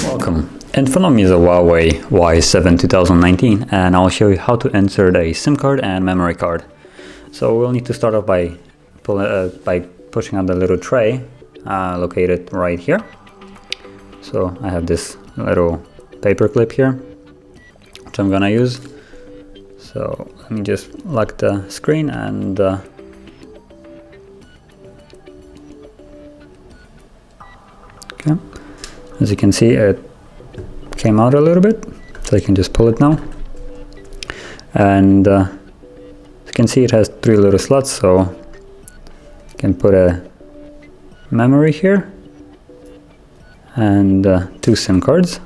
Welcome. In front of me is a Huawei Y7 2019, and I'll show you how to insert a SIM card and memory card. So we'll need to start off by pushing out the little tray located right here. So I have this little paper clip here, which I'm gonna use. So let me just lock the screen and okay. As you can see, it came out a little bit, so I can just pull it now. And as you can see, it has 3 little slots, so I can put a memory here and 2 SIM cards.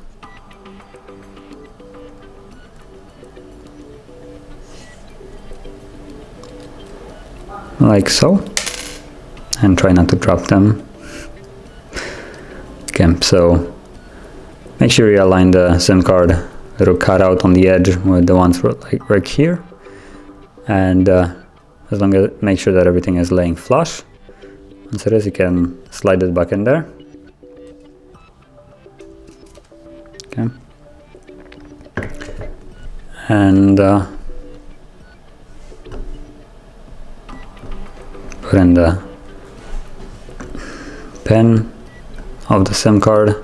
Like so, and try not to drop them. Okay, so make sure you align the SIM card little cutout on the edge with the ones like right here, and as long as make sure that everything is laying flush. Once it is, you can slide it back in there. Okay, and put in the pin of the SIM card,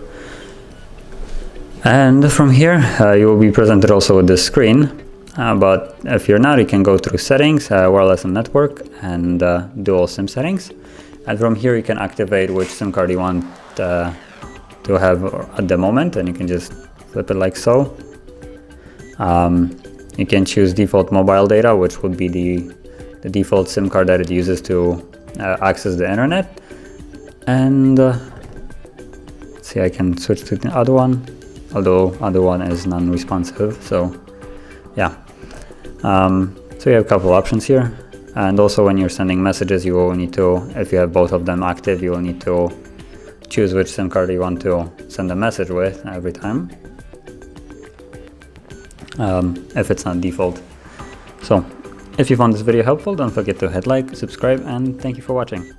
and from here you will be presented also with this screen, but if you're not, you can go through settings, wireless and network, and dual SIM settings, and from here you can activate which SIM card you want to have at the moment, and you can just flip it like so. You can choose default mobile data, which would be the default SIM card that it uses to access the internet, and see, I can switch to the other one, although other one is non-responsive. So yeah, so you have a couple options here, and also when you're sending messages, you will need to, if you have both of them active, you will need to choose which SIM card you want to send a message with every time, if it's not default. So if you found this video helpful, don't forget to hit like, subscribe, and thank you for watching.